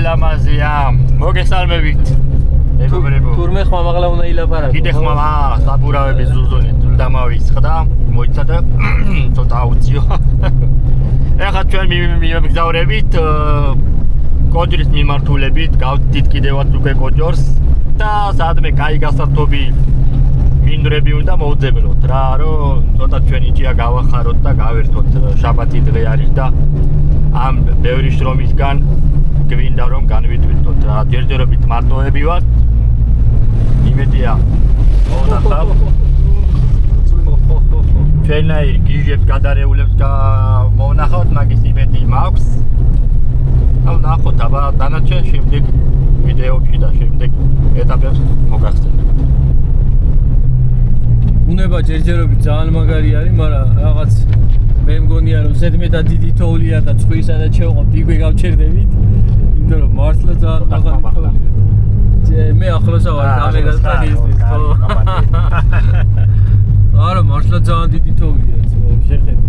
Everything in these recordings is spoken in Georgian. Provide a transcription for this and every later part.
ლამაზია. მოგესალმებით. თურმე ხმამაღლა უნდა ილაპარაკო. კიდე ხმამა საბურავების ზუზუნით დამავიწყდა. მოიცადა ცოტა აუციო. ეხლა ჩვენ მივგზავრებით კოჯრის მიმართულებით, გავდით კიდევაც უკვე კოჯორს და სადმე კაი გასართობი მინდვრები უნდა მოვძებნოთ რა, რომ ცოტა ჩვენი ჭია გავახაროთ და გავერთოთ. შაბათი დღე არის და ამ ბევრი შრომისგან გვინდა რომ განვიტვირთოთ რა. ჯერჯერობით მარტოები ვართ. იმედია მოვნახავთ. ჩვენაირ გიჟებს გადარეულებს მოვნახავთ, მაგის იმედი მაქვს. ნახოთ, აბა დანარჩენ შემდეგ ვიდეოებში და შემდეგ ეტაპებს მოგახსენებთ. უნება ჯერჯერობით ძალიან მაგარი არის, მაგრამ რაღაც მე მგონია რომ ზედმეტად დიდი თოვლია და წვისა და შევყავთ იქვე გავჩერდებით, იმიტომ რომ მართლა ძალიან მაგარი თოვლია. მე ახლოსა ვარ გამეგასთან ისმის ხო? არა, მართლა ძალიან დიდი თოვლია, შეხედეთ.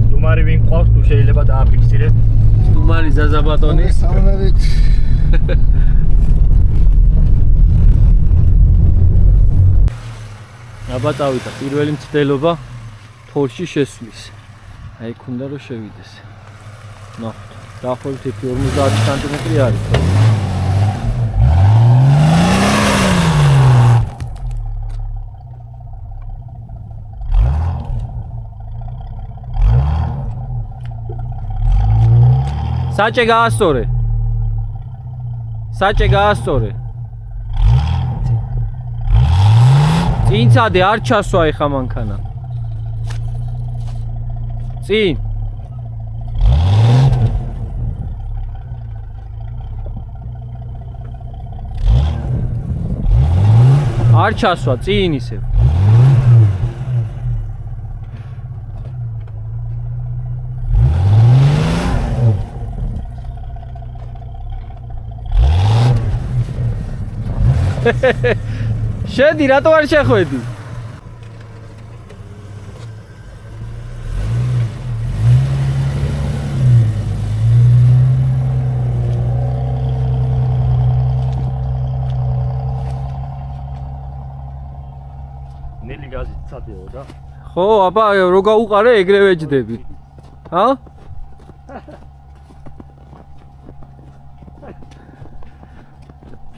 სტუმარი ვინ ყავს, თუ შეიძლება დააფიქსირეთ? სტუმარი ზაზაბატონი. სამებით. აბა წავიდა პირველი მცდელობა თორში შესვლის. აი ქუნდა რომ შევიდეს. ნახოთ, დაახლოებით 50 სანტიმეტრი არის. საჭე გაასწორე. საჭე გაასწორე. წინცადე არ ჩასვა ეხა მანქანა. წინ. არ ჩასვა, წინ ისე. შედი, რატო არ შეხვედი? ნელი გაზი წადეო და ხო, აბა რო გაუყარე ეგრევე ჯდები. ჰა?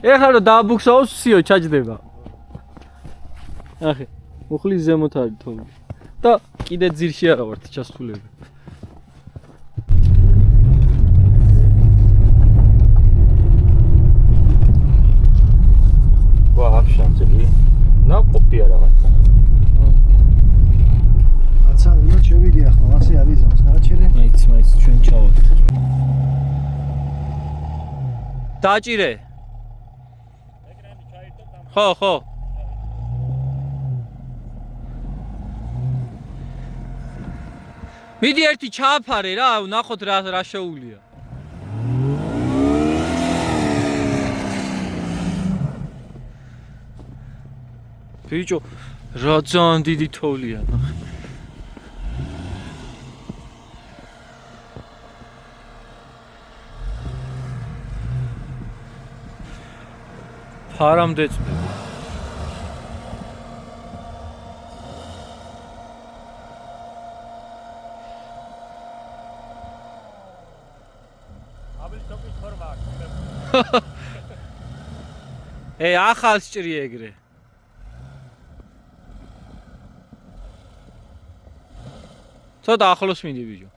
ეხლა რომ დააბუქსაოს, სიო ჩაჯდება. ახე, მუხლის ზემოთ არის თოვლი. და კიდე ძირში არა ვართ ჩასულები. ვაფშანძები. ნაყოფია რაღაცა. აცა უნდა შევიდი ახლა, ასე არის ზამს, გააჩერე. მაიც ჩვენ ჩავართ. დაჭირე. ხო, ხო. მიდი ერთი ჩააფარე რა, ნახოთ რა შეუულია. ბიჭო, რა ძალიან დიდი თოვლია. ფარამდე წვი. ახალს ჭრი ეგრე. ცოტა ახლოს მიდი ბიჭო.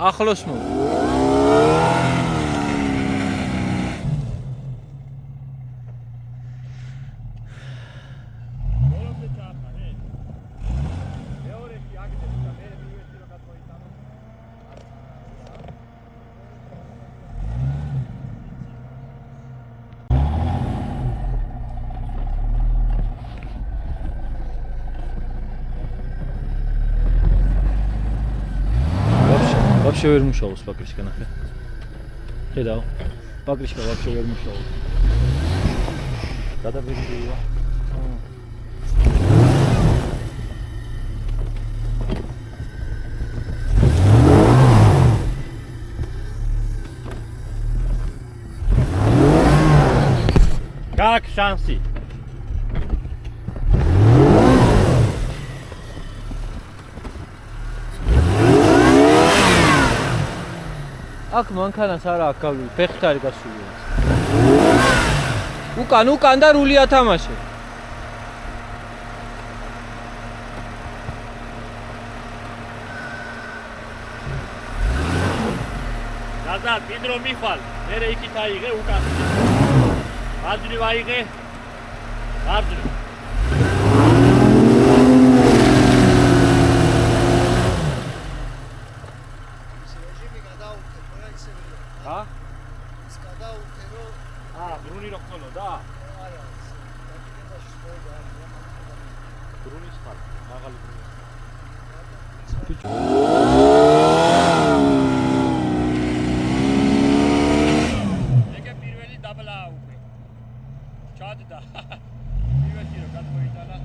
ახლოს მოდი. Вообще ვერ მუშაობს პაკრიშკა ნახე. ხედავ. პაკრიშკა вообще ვერ მუშაობს. გადაბირდია. გაქვს შანსი. აქ მანქანას არა აქ გავი, ფეხით არის გასული. უკან და რული ათამაშე. გაზარ, მინდრო მიხვალ, მერე იქით აიღე უკან. აძრივ აიღე. აძრივ. დრუნი რო ხტოლო და? არა. დრუნის ხარ, მაღალი დრუნი. ეგე პირველი დაბლაა უკვე. ჩადდა. პირველი რო გადმოიტანა.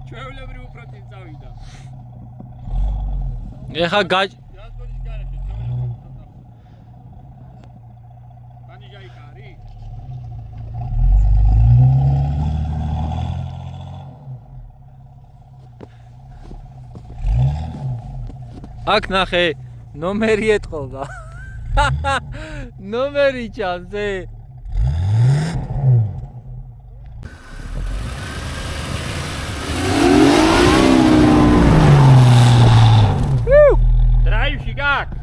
ჩვეულებრივ უფრო წინ წავიდა. ეხა რას გონის გარეთ, ჩვეულებრივ უფრო წავიდა. განიჟაიკა არის? აქ ნახე, ნომერი ეთყობა. ნომერი ჩანს ე. დრაივში გაქვს.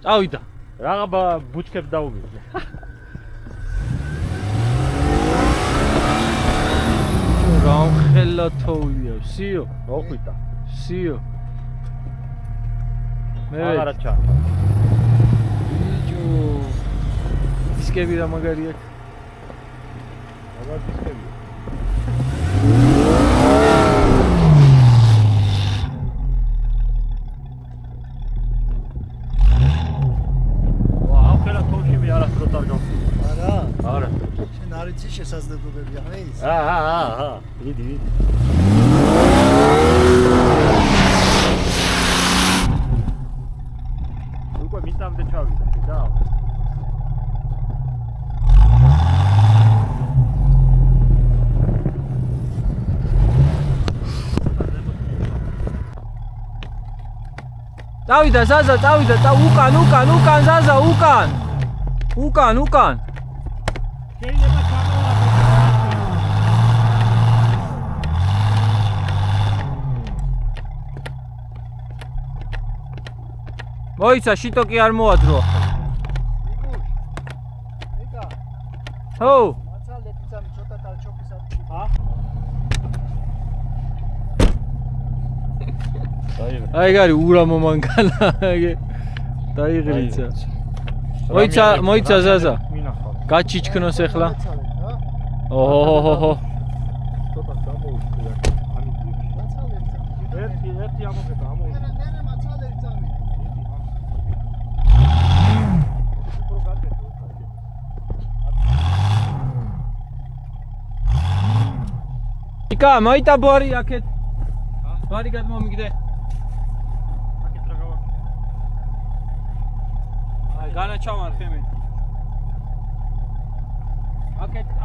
წავიდა. რაღა ბუჩქებს დაუგებდა. გამხელა თოვლია, სიო. მოხვიდა. სიო. მე აღარა ჩა. ბიჭო. დისკები რა მაგარია. აღარ დისკები. ვაუ, ხელა თოვში მე არასდროს არ გავხდი. არა. არა. შენ არ იცი შესაძლებლობები ახლა ის? დიდი. უკვე მიწამდე ჩავიდა, და. წავიდა ზაზა, წავიდა, უკან ზაზა, უკან. შეიძლება ჩამოვარდე. მოიცა, შიტო კი არ მოადრო. იკა. ჰო. მაცალე თიცამი ცოტა ტალჩოკის არ. აი გარი ურამო მანქანა ეგე დაიღრიცა. მოიცა ზაზა. გაჩიჩქნოს ახლა. ოჰოჰოჰო. ცოტა გამოვიდა. მაცალე თიცამი. ერთი ამოგება, ამოვიდა. მე მაცალე თიცამი. უფრო გაკეთო. იკა, მოიტა ბარი აქეთ. ბარი გადმომიგდე. აქეთ რა გავა? აი, განაჩამარხე მე.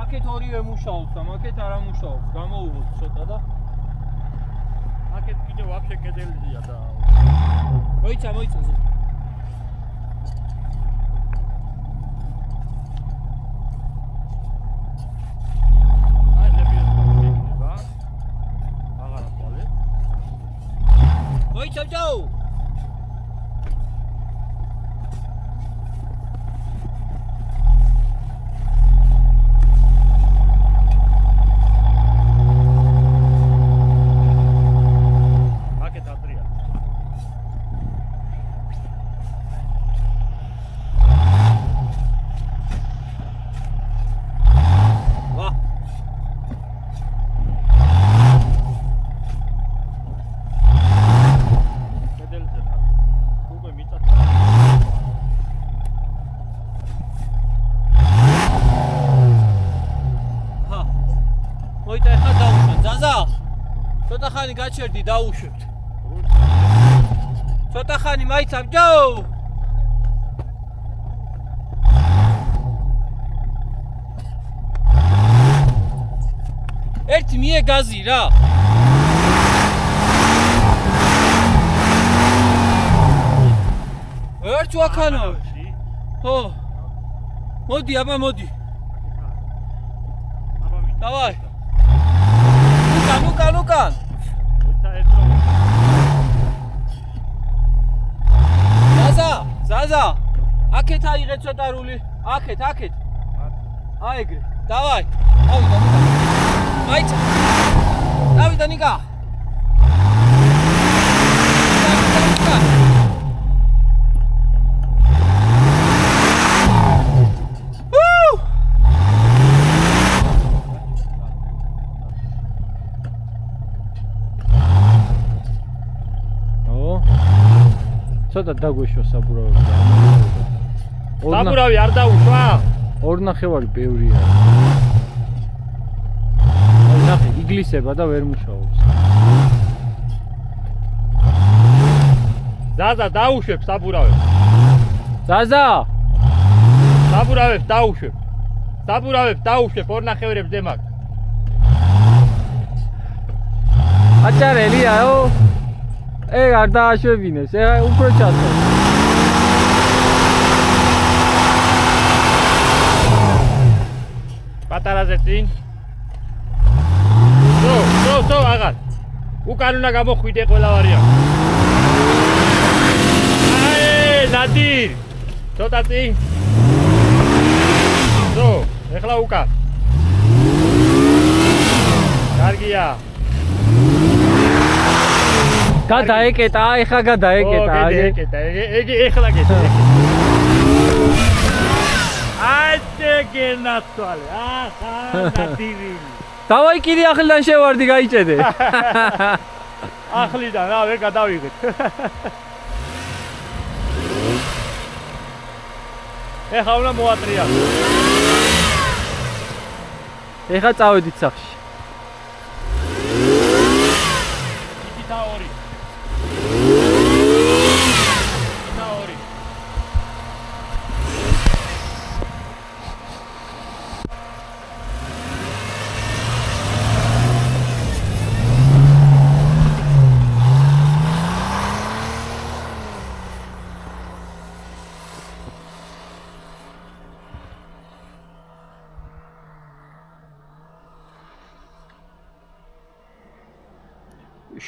აქეთ ორივე მუშაობს და აქეთ არა მუშაობს. გამოუღოთ ცოტა და აქეთ კიდე ვაფშე კედელია და მოიცა. აი ლებია. აღარა ყოლე. მოიცა ჯო. მოიცა ეხლა დაუშვათ. ზაზა. ცოტა ხანი გაჩერდი დაუშვებთ. ცოტა ხანი მაიცა ბჯო. ერთი მie გაზი რა. ერთ ვაქანო. ხო. მოდი აბა მოდი. Давай. Ну-ка. Заза. Აქეთ აიღე ცოტა რული. აქეთ. აიგრე. Давай. ავიდა. მაიცა. დავიდა ნიკა. ცოტა დაგვეშვა საბურავი. საბურავი არ დაუშვა? 2.5 ბევრია. ნახე, იგლისება და ვერ მუშაობს. ზაზა დაუშვებ საბურავებს. ზაზა! საბურავებს დაუშვებ. 2.5-ებს ზემოთ. აჭარელიაო? არ დააშვებინეს, უფრო ჩასო. პატარაზე წინ. ზო, აღარ. უკან უნდა გამოხვიდე ყველა ვარიანტი. აი, ნადირ. ცოტა წინ. ზო, ეხლა უკან. კარგია. გადაეკეტა, ეხლა გადაეკეტა. ეგი ეხლა გეტა. აიце გენაცვალე. ახა ნადირი. დავაი კიდე ახლიდან შევარდი გაიჭედე. ახლიდან რა ვერ გადავიღეთ. ეხლა უნდა მოატრია. ეხლა წავედით სახლში.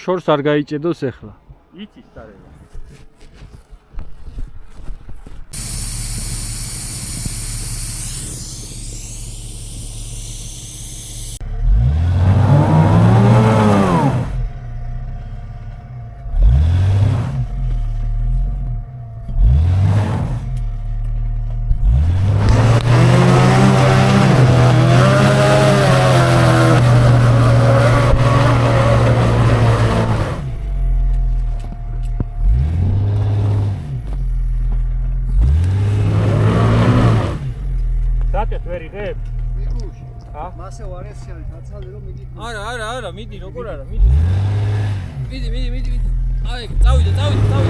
შორს არ გაიჭედოს ეხლა. იცის დარება. მასე ვარესიანი დაცალე რომ მიდი. არა, მიდი, როგორ არა, მიდი. მიდი. აი, წავიდე,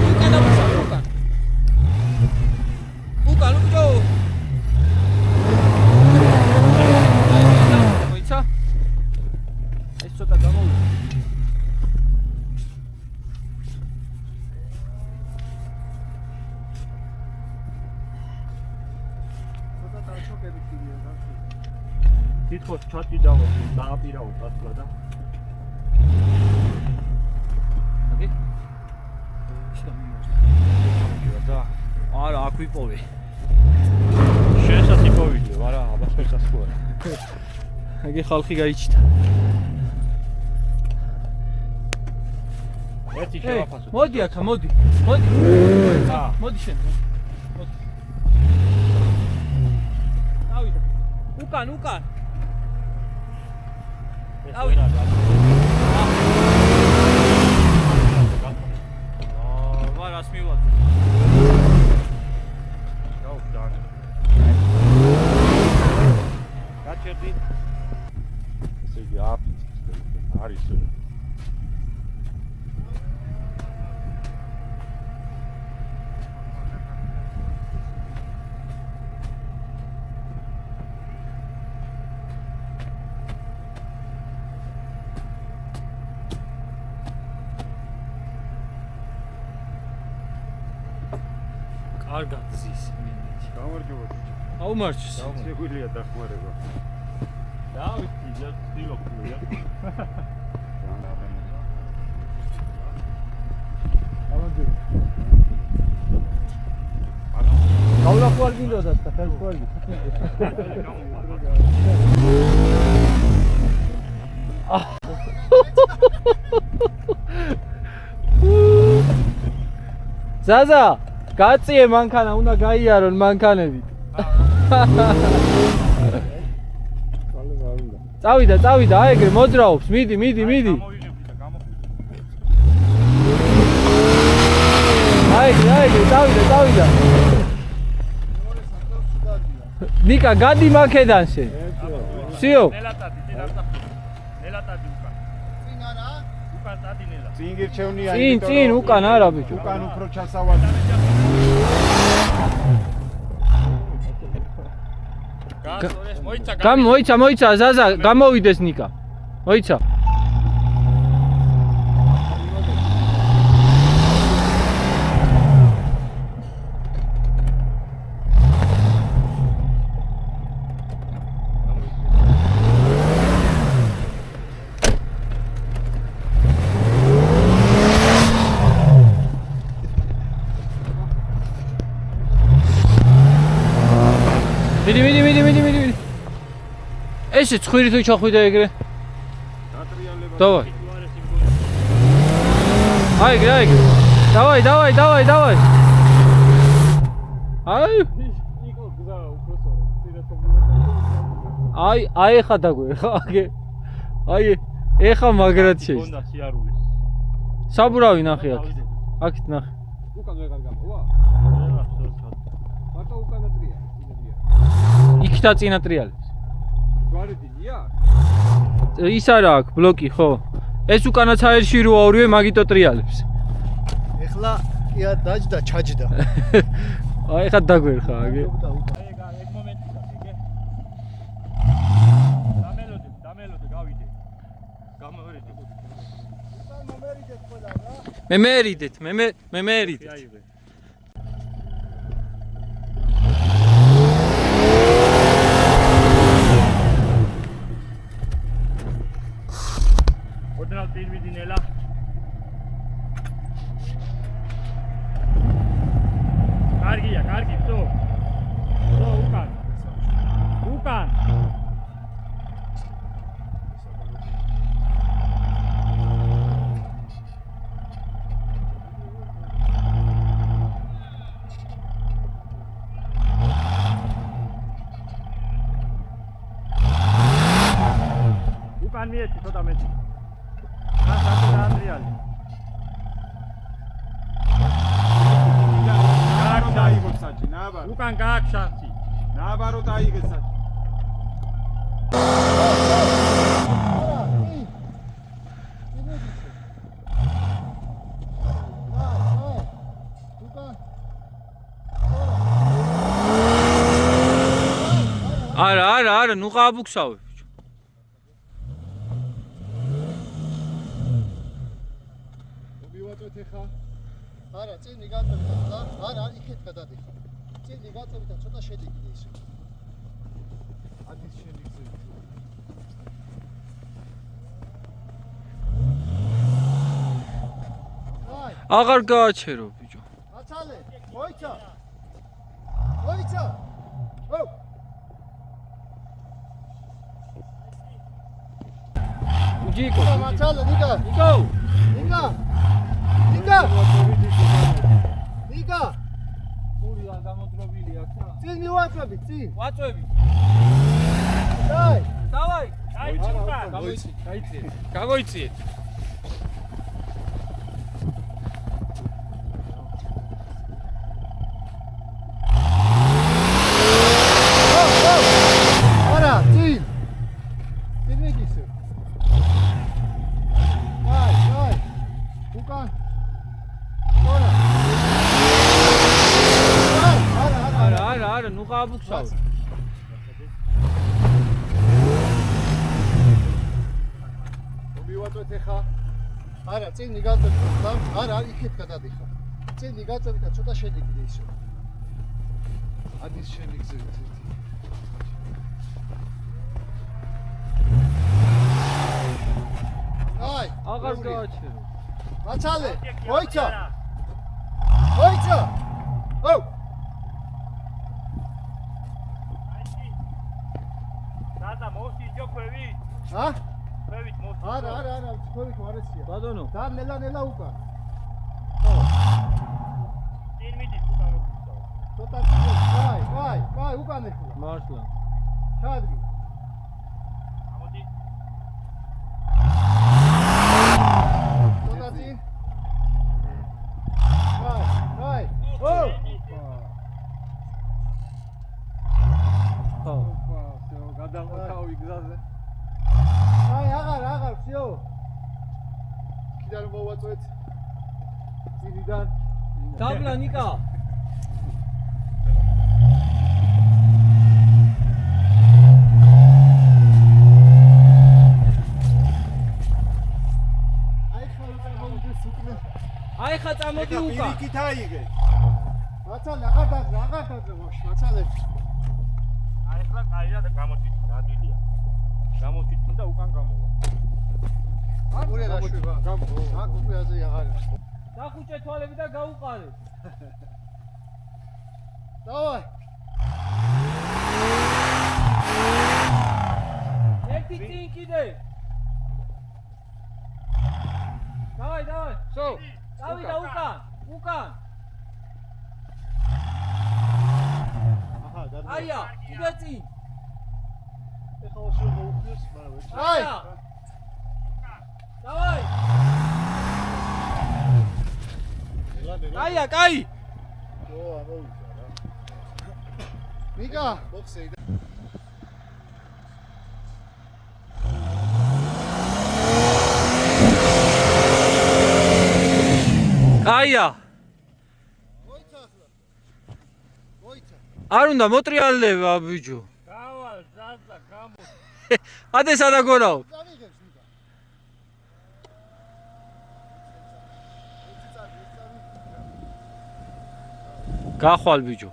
უკან დამუშავე, უკან. უკჯო. მოიცა? ეს ცოტა გამოვიდა. ცოტა დაჩოკებით კიდია რა. თითქოს ჩატი დააპირაო დასვლა და აკი? და არა აქ ვიპოვე. შენსაც იპოვიდე, არა, აბასფერსაც ხო არა. აგი ხალხი გაიჩიტა. ერთი შევაფასო. მოდი აქა, მოდი. მოდი შენ. მოდი. ავიდა. უკან. ავიდა. ვარას მივად. გავხდან. გაჩერდი. ესე იგი არის კარგად ზის მინდით. გამარჯობა ბიჭო. აუმარჩის. შეგვიძლია დახმარება. დავითი ზეთილოქია. გამარჯობა. გავლა ხوار გინდოდა და ხელ ხوار. ზაზა გაწიე მანქანა, უნდა გაიარონ მანქანებით. წავიდა, აი ეგრე მოძრაობს, მიდი. აი ეგრე, წავიდა. ნიკა, გადი მაქედან შე. სიო. ნელატადი უკან. წინ არა? უკან დადი ნელა. წინ გირჩევნია წინ უკან არა ბიჭო. უკან უფრო ჩასავალი. მოიცა ზაზა, გამოვიდეს ნიკა. მოიცა. მიდი. ესე ცხვირი თუ ჩახვიდა ეგრე. დატრიალება. დავაი. აი ეგრე. დავაი. აი. აი ეხა დაგვე ხა აგე. აი ეხა მაგრად შეის. გონდა სიარული. საბურავი ნახე აქ. აქეთ ნახე. უკან ვეღარ გამოვა. მარტო უკან დატრია. იქთა წინა ტრიალებს. გვარიდია? ის არა აქ ბლოკი ხო? ეს უკანაც აერში როა ორივე მაგიტო ტრიალებს. ეხლა ია დაჯდა, ჩაჯდა. აი ხა დაგვერხა აგე. ეგ მომენტია, ეგე. დამელოდე, გავიდე. გამოვერიდე. უკან მომერიდეთ ყველა რა. მე მერიდეთ. აივე. ოდნავ წინ ვიდინელა. კარგი, ვსო, უკან. უკან მიეცი ცოტა მეტი. Andriali. ნაბარო დაიგო საჭი, ნაბარო. უკან გააქვს შანსი. ნაბარო დაიგე საჭი. არა, ნუ გააბუქსავე. ეხა არა წინი გაწევით და არა იქეთ გადადიხარ წინი გაწევით და ცოტა შედიგდე ისე ადის შედიგდე აღარ გააჩერო ბიჭო აცალე მოიცა ო ჯიკო აცალე ნიკა პური არ გამოდრობილი აქ რა წინ მივაწვევი წინ ვაწვევი დავაი გამოიციეთ არა წინ მიგისო გააბუქსავ. მივაწვეთ ეხა. არა, წინი გაწევით და არა, იქით გადადიხარ. წინი გაწევით და ცოტა შედიგდე ისო. ადის შევიგზავნით ერთი. აი, აღარ გააჩერო. მაცალე, მოიცა. მოიცა. ო! დადა მოსი ჯოქვევი ა? ქვევით მოსი არა, თქვენი გვარესია. ბატონო. და ნელა უკან. წინ მიდის უკან მოგიწევ ცოტა წინ, კაი, უკან ეხლა. მართლა. ჩადგი. ამოდი ცოტა წინ. კაი. ო! ხო. გადაყვათავი გზაზე. აი, აღარ, всё. კიდე რომ მოვაწვეთ. წინიდან. დაბლა ნიკა. აი ხა წამოდი უკან. პირიქით აიღე. მაცალე, აღარ დაძე ვაში, მაცალე. აი ახლა კაია და გამოჩით ადვილია გამოჩით და უკან გამოვა აგურია დაშვება. აქ უკვე აზე აღარ არის. დახუჭე თვალები და გაუყარეთ. დავაი. ერთი წინ კიდე. დავაი. სო. დავიდა უკან. აჰა, გადმო. აია, კიდე წინ. ეხლა ოსი მოუხდეს, მაგრამ ვერ. აი. დავაი. აია, კაი. ო, ამოვიდა რა. ნიკა, ბოქსი. აია. მოიცა. არ უნდა მოტრიალდება ბიჭო. გავალ ზაზა გამო ადე სადა გონაო. წავიღებს ნიკა. გახვალ ბიჭო.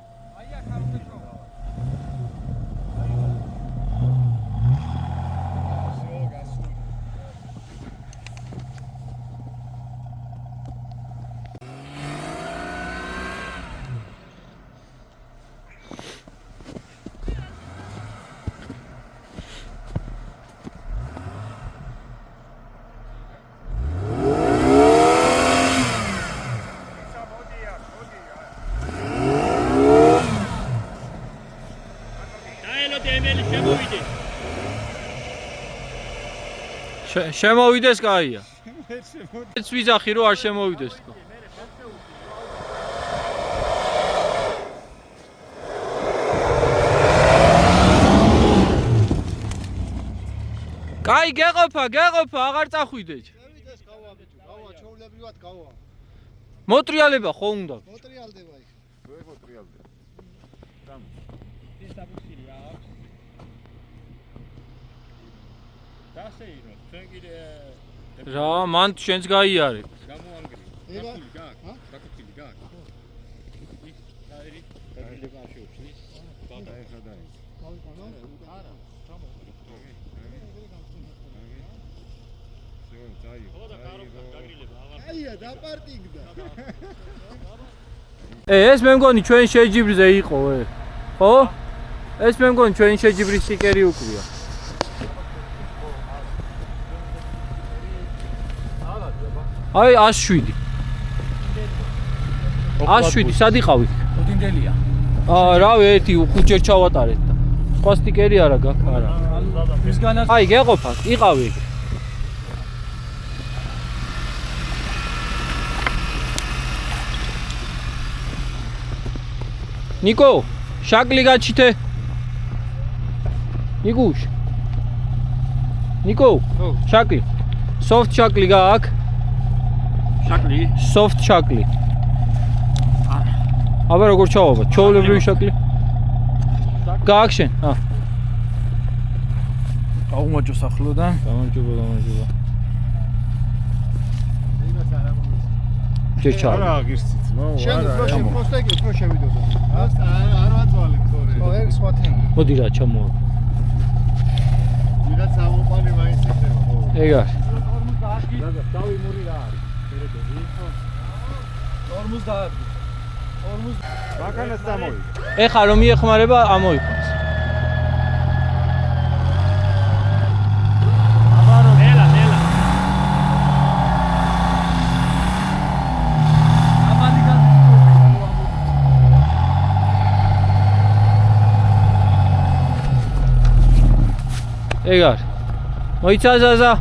შემოვიდეს კაია. ეს ვიზახი რო არ შემოვიდეს თქო. კაი გეყოფა, აღარ წახვიდეთ. შევიდეს გავა ბიჭო, გავა, ჩაულებრივად გავა. მოტრიალება ხო უნდა? მოტრიალდება იქ. ვერ მოტრიალდება. ის დაბუქილი რა აქვს დასეინო ჩვენ კიდე რა, მან შენც გაიარე. გამოანგრი ება, გაკული გაქვს ჰა? გაკული გაქვს ის დაერი დაერება შეუჩლის დადა ეხა დაი გავიყანო? არა, ჩამო. ხოდა კაროფთან გაგრილება აღარ აია, დაპარტინგდა. ეს მე მგონი ჩვენ შეჯიბრზე იყო ხო? ეს მე მგონი ჩვენ შეჯიბრის სტიკერი უკვია. აი 107. 107 სად იყავით? ოდინდელია. რავი, ერთი ხუჯერ ჩავატარეთ და. სხვა სტიკერი არა გაქვს, არა. მისგანაც აი გეყოფა, იყავი. ნიკო, შაკლი გაჩითე. ნიკუშ. ნიკო, შაკლი. soft შაკლი გააქვს. შაკლი soft შაკლი. აბა როგორ ჩავაბა? ჩაოლებრივი შაკლი. გააქშენ. გაუმაჯო სახლოდან. გამარჯობა. ჯერჩა. არა აგირცით, ნო, შენ უფრო პროსტეკი უფრო შევიდოდა. არ ვაწვალებ თორე. ო, ეგ სხვა თემა. მოდი რა ჩამოვა. ვიღაც ამოყარი მაინც იქნება. ეგ არის. 50 დავი მური რა არის? ფერებები. 50. 50. მანქანას დამოვიდა. ეხა რომ მიეხმარება ამოიყვანს. ნელა. აბანი ეგ არის. მოიცა ზაზა.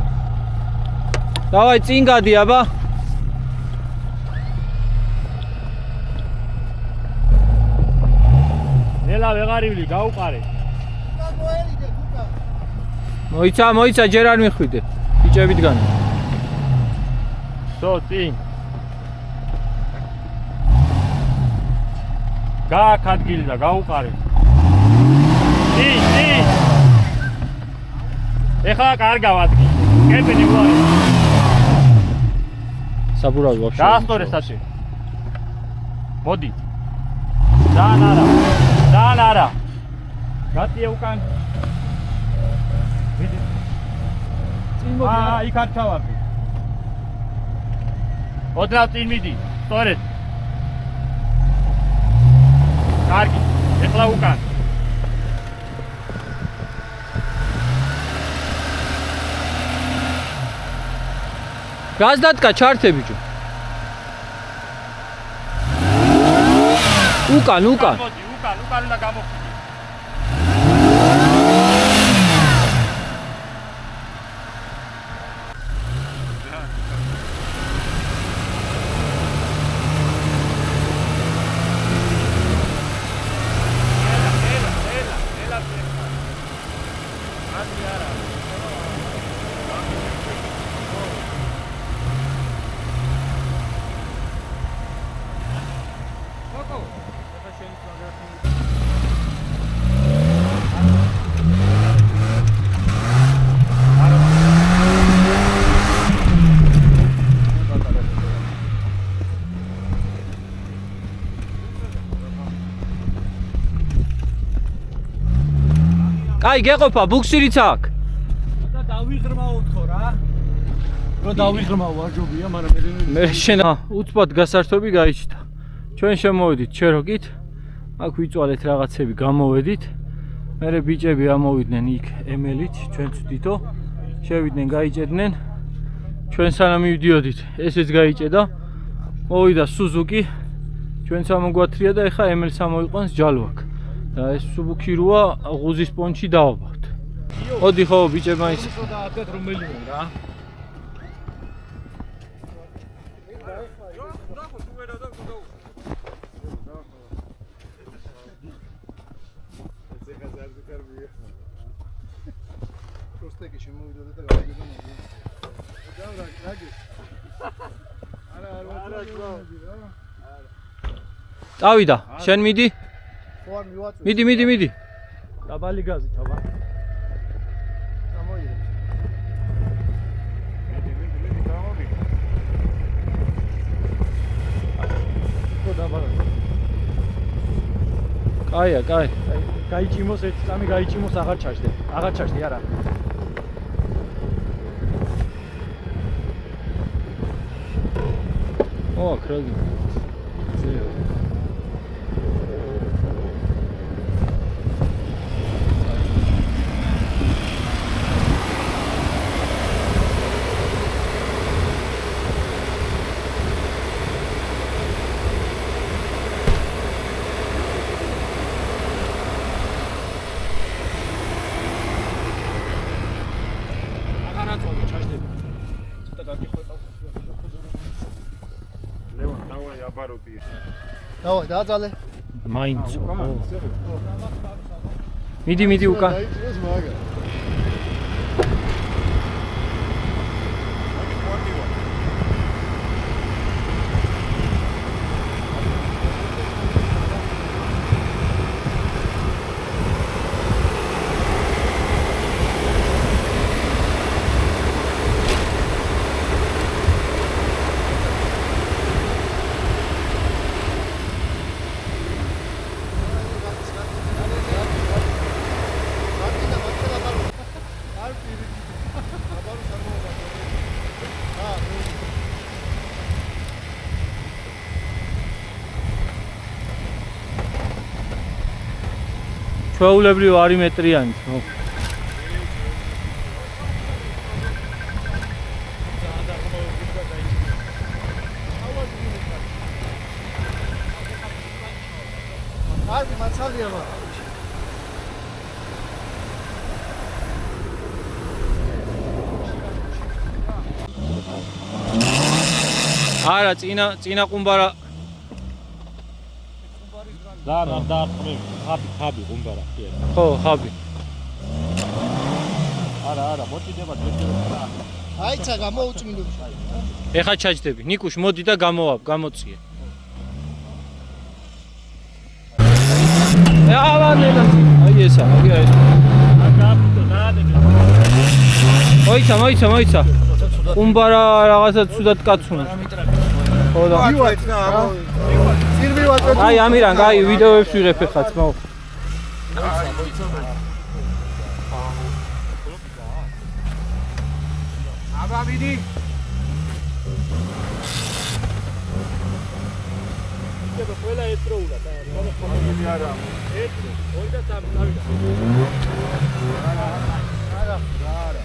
დავაი წინ გადი აბა. ნელა ვეღარივლი გაუყარე. მოიცა ჯერ არ მიხვიდე. ბიჭები დგან. სო წინ. გააკ ადგილი და გაუყარე. წინ. ეხლა კარგავ ადგილი. კეპენი გვარი. საბურავი ვაფშე. დაასწორე საჭი. მოდი. ძალიან არა. გატიე უკან. მიდი. წინ მოდი. იქ არ ჩავარდი. ოდნავ წინ მიდი. სწორედ. კარგი. ეხლა უკან. გაზდატკა ჩართე ბიჭო. უკან. მოდი, უკან უნდა გამოვხდი. აი გეყოფა ბუქსირიც აქ. და დავიღრმაო თქო რა. რო დავიღრმაო ვარჯობია, მაგრამ მე შენ უცბად გასართობი გაიჩნდა. ჩვენ შემოვედით ჩეროკით. აქ ვიწვალეთ რაღაცები, გამოვედით. მერე ბიჭები ამოვიდნენ იქ ემელით, ჩვენ ვწვდითო. შევიდნენ, გაიჭედნენ. ჩვენ სანამ მივდიოდით, ესეც გაიჭედა. მოვიდა სუზუკი. ჩვენც ამოგვათრია და ეხა ემელს ამოიყვანს ჯალვაკ. და ეს სუბუქი როა ღუზის პონჩი დავაბავთ. მოდი ხო ბიჭებმა ის და აკეთ რომელიმე რა. პროსტეკი შემოვიდოდა და გავიგდა მოდი. წავიდა, შენ მიდი. ხო არ მივაწვი. მიდი. დაბალი გაზი თავა. გამოიღებს. მიდი, გამოვიდა. ხო დაბალი. კაია. გაიჭიმოს ერთ წამი გაიჭიმოს აღარ ჩაშდე არა. ო, კრაგი. დავაი, დააძალე. მაინც. მიდი უკან. დაიწყოს მაგა. ჩვეულებრივ არი მეტრიანი. კარგი მაცალია მაგრამ. არა, წინა ყუმბარა ხაბი გუმბარა კი არა. ხო, ხაბი. არა, მოწიდება ძვირთებია. აიცა გამოუწმინდო. ეხა ჩაჯდები. ნიკუშ, მოდი და გამოწიე. ავანელა. აი ესა, აი. მოიცა. ყუმბარა რაღაცა ცუდად კაცუნა. ხო და. აი ამირან, აი ვიდეოებს ვიღებ ეხლა ძმაო. აბა მიდი. იქნება ყველა ერთროულად და არა. ერთი, ორი და სამი გავიდა. არა.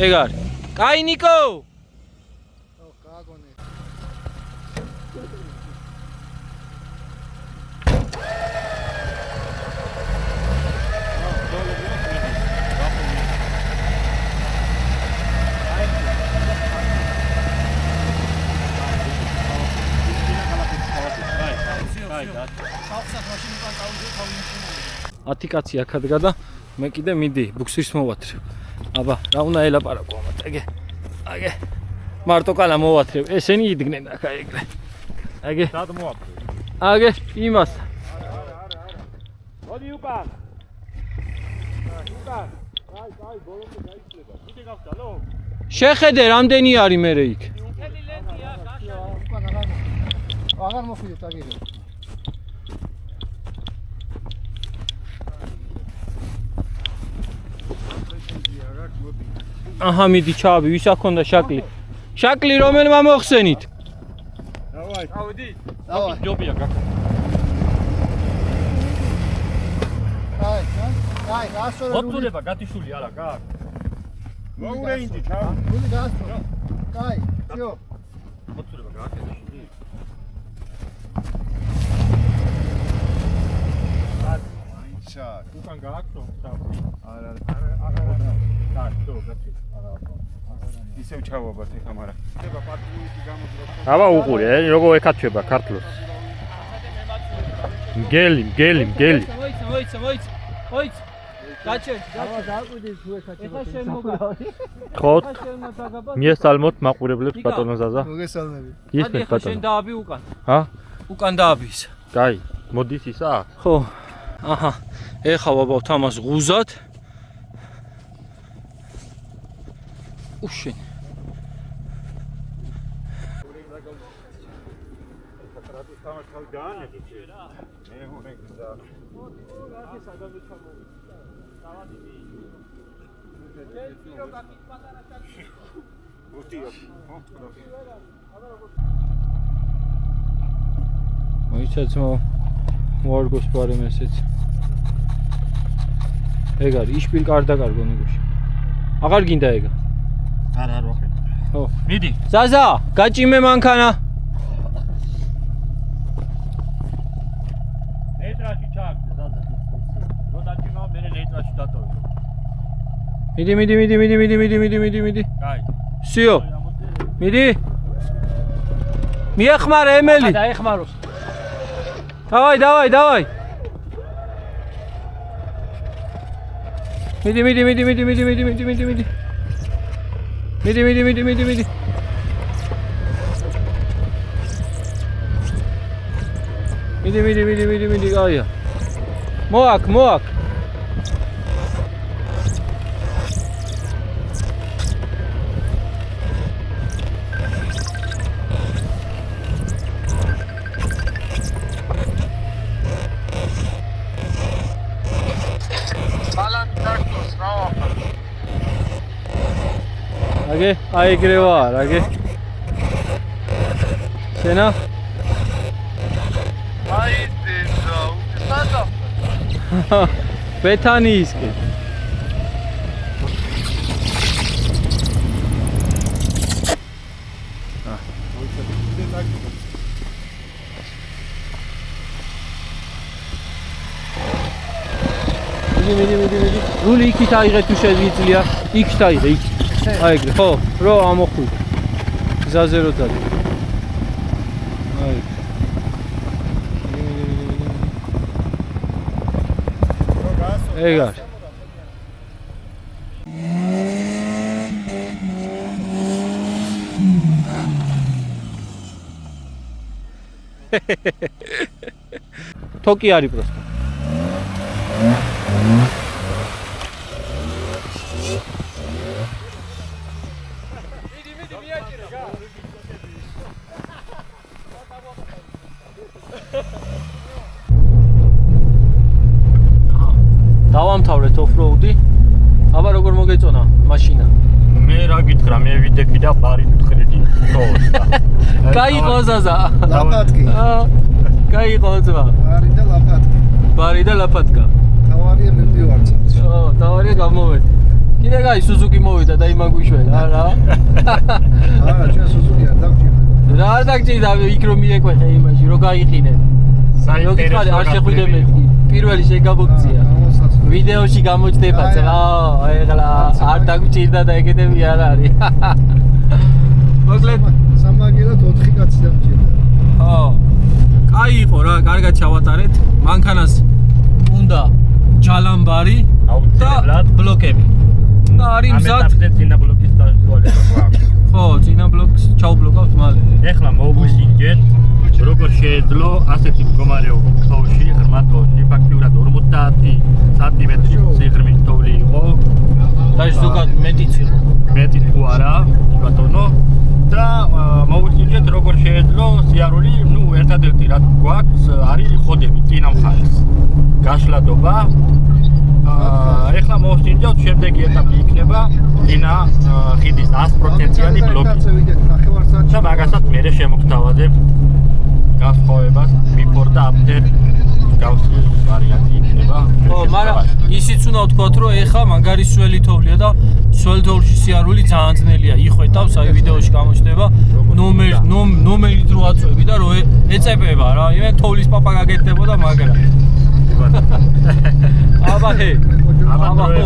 ეგ არის. კაი ნიკო. გააგონე. ათი კაცი აქ ადგა და მე კიდე მიდი ბუქსის მოვათრევ. აბა, რა უნდა ელაპარაკო ამათ, აგე. მარტო კალა მოვათრევ. ესენი იდგნენ აქ ეგრე. აგე. სად მოაქვს? აგე, იმას. მოდი უკან. აი, ბოლომდე გაიწლება. კიდე გავწალო? შეხედე, რამდენი არის მერე იქ? აღარ მოხვიდეთ აგერე. აჰა, მიდი ჩავი, ვის აქონდა შაკლი? შაკლი რომელმა მოხსენით? დავაი. ავედი. დავაი. ჯობია გაკო. აი, გასწორე. მოწუდება გათიშული არა, გაკ. მოურეინდი ჩავ. რული გასწორე. აი, ძიო. მოწუდება გაკეთებული. აიცა. უკან გააკეთო და არა. გაკეთო, გაკეთო. ისევ ჩავაბათ ეხა, მაგრამ ხდება პატრიოტი გამოძრა. აბა უყურე, როგორ ეკაჩება ქართლოს. მგელი. მოიცა. გაჩე. დააკვირდი თუ ეხაჩება. ეხა შენ მოგა. ხოთ. ეხა შენ მაგაბა. მიესალმოთ მაყურებლებს ბატონო ზაზა. მოგესალმები. ისმის ეხა შენ ბატონო. დააბი უკან. ჰა? უკან დააბი ის. კაი, მოდის ისა? ხო. აჰა. ეხა ვაბავთ ამას ღუზად. უშენ. მოიცა ძმაო, მოარგოს პარემ ესეც. ეგ არის, იშპილ კარდა კარგო ნიგოში. აღარ გინდა ეგა. არა, არ ვახენ. ხო. მიდი. ზაზა, გაჭიმე მანქანა. ნეტრაში ჩააგდე ზაზა. რო დაჭიმავ, მე ნეტრაში დატოვე. მიდი. კაი. სიო. მიდი. მიეხმარე ემელი. დაეხმაროს. დავაი. მიდი. მიდი, გაია. მოაკ. აგე, აიგრე ვარ, აგე. შენა? აი დედა, სადა. ბეთანიისკი. მიდი. რული იქით აიღე თუ შეგვიძლია. იქით აიღე, იქით. აი ეგრე, ხო, რო ამოხვიდე. გზაზე რო დადი. აი. ეგ არის. თოკი არის პროსტო. დავამთავრეთ ოფროუდი. აბა როგორ მოგეწონა მაშინა? მე რა გითხრა, მე ვიდექი და ბარი მხრიდი თოვსა. გაიყო ზაზა. ლაპატკი. გაიყო ძმა. ბარი და ლაპატკა. ბარი და ლაფატკა. თავარია მივდივარ წელს. დავარია გამოვედი. კიდე გაი სუზუკი მოვიდა და იმაგვიშველა, რა. არა, ჩვენ სუზუკი არ დაგჭირდა. რა არ დაგჭირდა იქ რომ მიეკვეხე იმაში, რო გაიყინე. საინტერესო არ შეხვიდე მეთქი. პირველი შეგაბოქცია. ვიდეოში გამოჩდება წერა. ეხლა არ დაგჭირდა და ეგეთები არ არის. მოკლედ სამაგერად 4 კაცი დამჭირდა. ხო. კაი იყო რა, კარგად ჩავატარეთ. მანქანას უნდა ჯალამბარი და ბლოკები. და არის მზად. ამეთაფზე წინა ბლოკის დასწვალება გვაქვს. ხო, წინა ბლოკს ჩავბლოკავთ მალე. ეხლა მოგვისინჯეთ როგორ შეეძლო ასეთი მდგომარეობა თოვში, ღრმა თოვში, ფაქტიურად 50 სანტიმეტრი სიღრმის თოვლი იყო. და ის ზოგად მეტიც იყო. მეტი თუ არა, ბატონო. და მოგვისინჯეთ როგორ შეეძლო სიარული, ნუ ერთადერთი რაც გვაქვს არის ხოდები წინა მხარეს. გაშლადობა. ეხლა მოვსინჯავთ, შემდეგი ეტაპი იქნება წინა ხიდის 100%-იანი ბლოკი. და მაგასაც მე შემოგთავაზებ განსხვავებას before და after გავსი ვარიანტი იქნება. ხო, მაგრამ ისიც უნდა ვთქვათ, რომ ეხლა მაგარი სველი თოვლია და სველი თოვლში სიარული ძალიან ძნელია. იხვეთავს, აი ვიდეოში გამოჩნდება ნომერით რო აწვევი და რო ეწებება რა. იმენ თოვლის პაპა გაგეთდებოდა მაგრამ. აბა ჰე. აბა ხო.